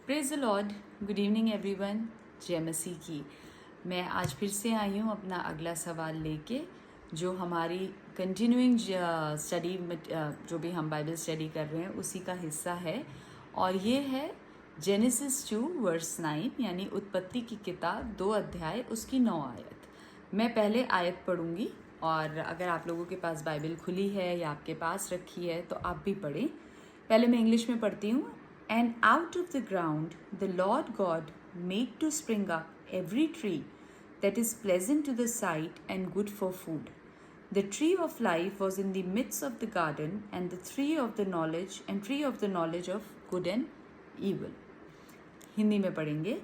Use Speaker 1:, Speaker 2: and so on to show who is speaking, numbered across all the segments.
Speaker 1: Praise the Lord. Good evening everyone. जय मसीह की। मैं आज फिर से आई हूँ अपना अगला सवाल लेके, जो हमारी कंटिन्यूइंग स्टडी जो भी हम बाइबल स्टडी कर रहे हैं उसी का हिस्सा है। और ये है जेनेसिस 2 वर्स 9, यानी उत्पत्ति की किताब 2 अध्याय उसकी 9 आयत। मैं पहले आयत पढ़ूंगी, और अगर आप लोगों के पास बाइबल खुली है या आपके पास रखी है तो आप भी पढ़ें। पहले मैं इंग्लिश में पढ़ती हूँ। And out of the ground the Lord God made to spring up every tree that is pleasant to the sight and good for food. The tree of life was in the midst of the garden, and the tree of the knowledge of good and evil. Hindi में पढ़ेंगे।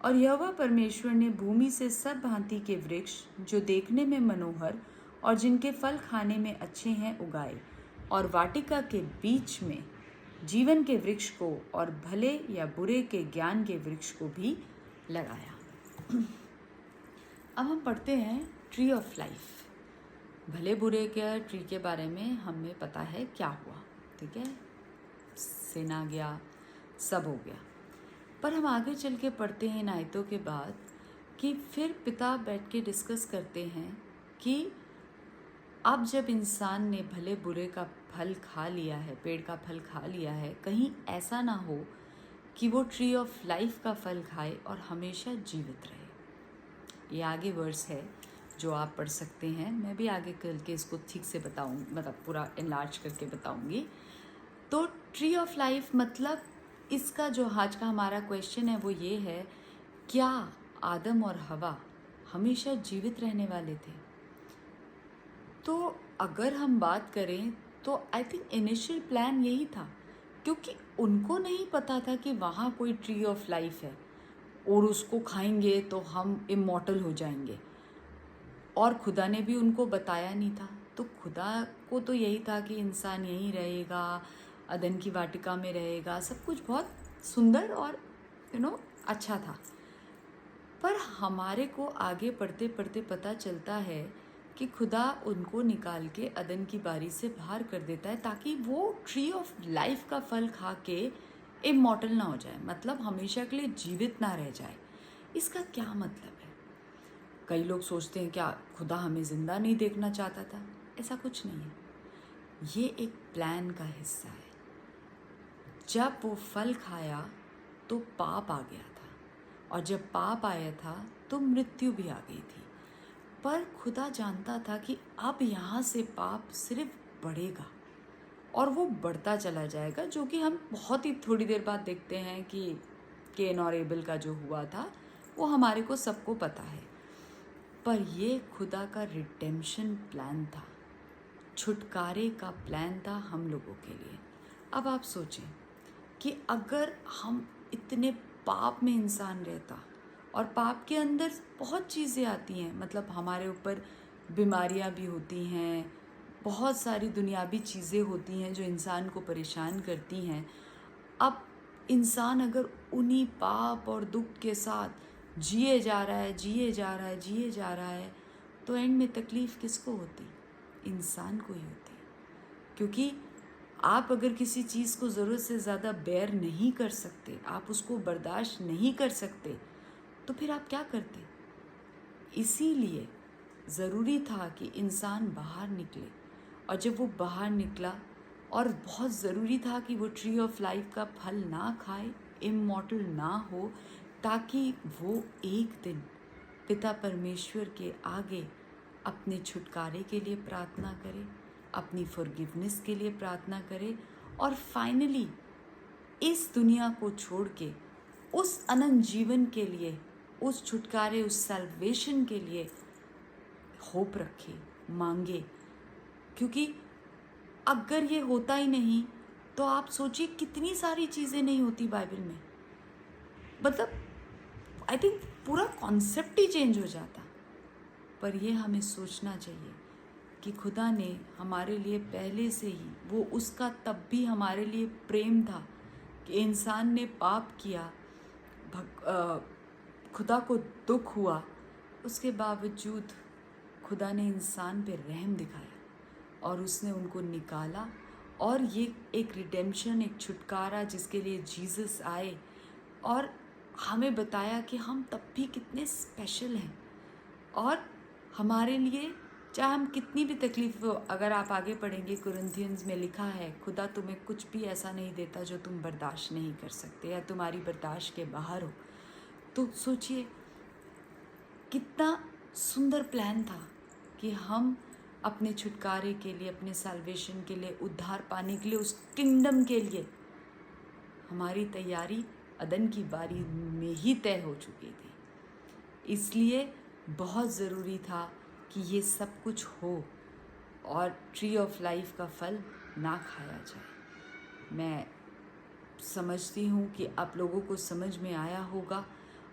Speaker 1: और यहोवा परमेश्वर ने भूमि से सब भांति के वृक्ष जो देखने में मनोहर और जिनके फल खाने में अच्छे हैं उगाए, और वाटिका के बीच में जीवन के वृक्ष को और भले या बुरे के ज्ञान के वृक्ष को भी लगाया। अब हम पढ़ते हैं ट्री ऑफ लाइफ। भले बुरे के ट्री के बारे में हमें पता है क्या हुआ, ठीक है, sin आ गया, सब हो गया। पर हम आगे चल के पढ़ते हैं इन आयतों के बाद कि फिर पिता बैठ के डिस्कस करते हैं कि अब जब इंसान ने भले बुरे का फल खा लिया है, पेड़ का फल खा लिया है, कहीं ऐसा ना हो कि वो ट्री ऑफ लाइफ का फल खाए और हमेशा जीवित रहे। ये आगे वर्स है जो आप पढ़ सकते हैं। मैं भी आगे करके इसको ठीक से बताऊँ, मतलब पूरा एनलार्ज करके बताऊँगी। तो ट्री ऑफ लाइफ मतलब इसका जो आज का हमारा क्वेश्चन है वो ये है, क्या आदम और हवा हमेशा जीवित रहने वाले थे? तो अगर हम बात करें तो आई थिंक इनिशियल प्लान यही था, क्योंकि उनको नहीं पता था कि वहाँ कोई ट्री ऑफ लाइफ है और उसको खाएंगे तो हम इमॉर्टल हो जाएंगे, और खुदा ने भी उनको बताया नहीं था। तो खुदा को तो यही था कि इंसान यहीं रहेगा, अदन की वाटिका में रहेगा, सब कुछ बहुत सुंदर और अच्छा था। पर हमारे को आगे पढ़ते पढ़ते पता चलता है कि खुदा उनको निकाल के अदन की बारी से बाहर कर देता है ताकि वो ट्री ऑफ लाइफ का फल खा के इमॉर्टल ना हो जाए, मतलब हमेशा के लिए जीवित ना रह जाए। इसका क्या मतलब है? कई लोग सोचते हैं क्या खुदा हमें ज़िंदा नहीं देखना चाहता था? ऐसा कुछ नहीं है। ये एक प्लान का हिस्सा है। जब वो फल खाया तो पाप आ गया था, और जब पाप आया था तो मृत्यु भी आ गई थी। पर खुदा जानता था कि अब यहाँ से पाप सिर्फ बढ़ेगा और वो बढ़ता चला जाएगा, जो कि हम बहुत ही थोड़ी देर बाद देखते हैं कि केन और एबल का जो हुआ था वो हमारे को सबको पता है। पर ये खुदा का रिडेम्पशन प्लान था, छुटकारे का प्लान था हम लोगों के लिए। अब आप सोचें कि अगर हम इतने पाप में इंसान रहता, और पाप के अंदर बहुत चीज़ें आती हैं, मतलब हमारे ऊपर बीमारियां भी होती हैं, बहुत सारी दुनियावी चीज़ें होती हैं जो इंसान को परेशान करती हैं। अब इंसान अगर उन्हीं पाप और दुख के साथ जिए जा रहा है, तो एंड में तकलीफ़ किसको होती? इंसान को ही होती। क्योंकि आप अगर किसी चीज़ को ज़रूरत से ज़्यादा बेयर नहीं कर सकते, आप उसको बर्दाश्त नहीं कर सकते, तो फिर आप क्या करते? इसीलिए ज़रूरी था कि इंसान बाहर निकले, और जब वो बाहर निकला, और बहुत ज़रूरी था कि वो ट्री ऑफ लाइफ का फल ना खाए, इमॉर्टल ना हो, ताकि वो एक दिन पिता परमेश्वर के आगे अपने छुटकारे के लिए प्रार्थना करे, अपनी फॉरगिवनेस के लिए प्रार्थना करे, और फाइनली इस दुनिया को छोड़ के उस अनंत जीवन के लिए, उस छुटकारे, उस सैल्वेशन के लिए होप रखे, मांगे। क्योंकि अगर ये होता ही नहीं तो आप सोचिए कितनी सारी चीज़ें नहीं होती बाइबल में, मतलब आई थिंक पूरा कॉन्सेप्ट ही चेंज हो जाता। पर ये हमें सोचना चाहिए कि खुदा ने हमारे लिए पहले से ही, वो उसका तब भी हमारे लिए प्रेम था कि इंसान ने पाप किया, खुदा को दुख हुआ, उसके बावजूद खुदा ने इंसान पे रहम दिखाया और उसने उनको निकाला। और ये एक रिडेम्पशन, एक छुटकारा जिसके लिए जीसस आए, और हमें बताया कि हम तब भी कितने स्पेशल हैं, और हमारे लिए चाहे हम कितनी भी तकलीफ हो, अगर आप आगे पढ़ेंगे कुरिन्थियंस में लिखा है, खुदा तुम्हें कुछ भी ऐसा नहीं देता जो तुम बर्दाश्त नहीं कर सकते या तुम्हारी बर्दाश्त के बाहर हो। तो सोचिए कितना सुंदर प्लान था कि हम अपने छुटकारे के लिए, अपने साल्वेशन के लिए, उद्धार पाने के लिए, उस किंगडम के लिए हमारी तैयारी अदन की बारी में ही तय हो चुकी थी। इसलिए बहुत ज़रूरी था कि ये सब कुछ हो और ट्री ऑफ लाइफ का फल ना खाया जाए। मैं समझती हूँ कि आप लोगों को समझ में आया होगा,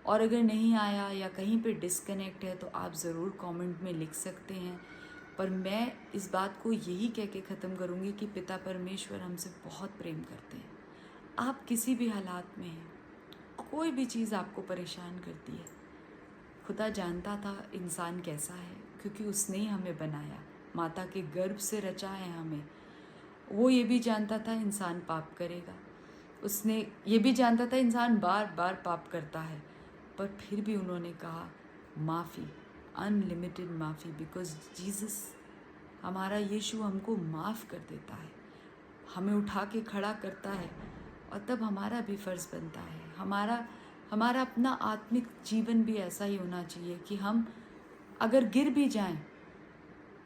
Speaker 1: और अगर नहीं आया या कहीं पे डिस्कनेक्ट है तो आप ज़रूर कमेंट में लिख सकते हैं। पर मैं इस बात को यही कह के ख़त्म करूँगी कि पिता परमेश्वर हमसे बहुत प्रेम करते हैं। आप किसी भी हालात में हैं, कोई भी चीज़ आपको परेशान करती है, खुदा जानता था इंसान कैसा है, क्योंकि उसने ही हमें बनाया, माता के गर्भ से रचा है हमें। वो ये भी जानता था इंसान पाप करेगा, उसने ये भी जानता था इंसान बार बार पाप करता है, पर फिर भी उन्होंने कहा माफ़ी, अनलिमिटेड माफ़ी, बिकॉज जीसस, हमारा यीशु हमको माफ़ कर देता है, हमें उठा के खड़ा करता है। और तब हमारा भी फ़र्ज़ बनता है, हमारा अपना आत्मिक जीवन भी ऐसा ही होना चाहिए कि हम अगर गिर भी जाएं,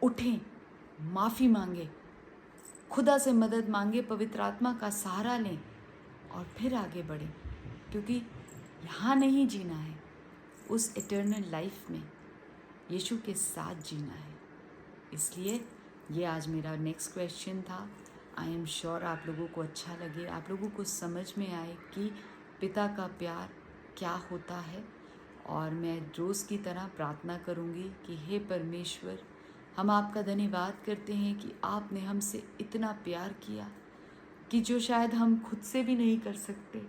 Speaker 1: उठें, माफ़ी मांगे, खुदा से मदद मांगे, पवित्र आत्मा का सहारा लें और फिर आगे बढ़ें, क्योंकि यहाँ नहीं जीना है, उस इटर्नल लाइफ में यीशु के साथ जीना है। इसलिए ये आज मेरा नेक्स्ट क्वेश्चन था। आई एम श्योर आप लोगों को अच्छा लगे, आप लोगों को समझ में आए कि पिता का प्यार क्या होता है। और मैं रोज़ की तरह प्रार्थना करूँगी कि हे परमेश्वर, हम आपका धन्यवाद करते हैं कि आपने हमसे इतना प्यार किया कि जो शायद हम खुद से भी नहीं कर सकते।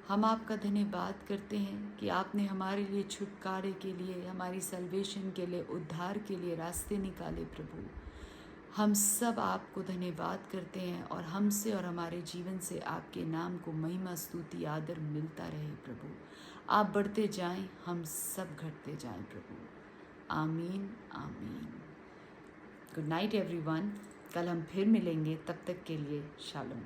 Speaker 1: हम आपका धन्यवाद करते हैं कि आपने हमारे लिए छुटकारे के लिए, हमारी सल्वेशन के लिए, उद्धार के लिए रास्ते निकाले। प्रभु, हम सब आपको धन्यवाद करते हैं, और हमसे और हमारे जीवन से आपके नाम को महिमा, स्तुति, आदर मिलता रहे। प्रभु, आप बढ़ते जाएं, हम सब घटते जाएं। प्रभु, आमीन आमीन। गुड नाइट एवरीवन, कल हम फिर मिलेंगे, तब तक के लिए शालोम।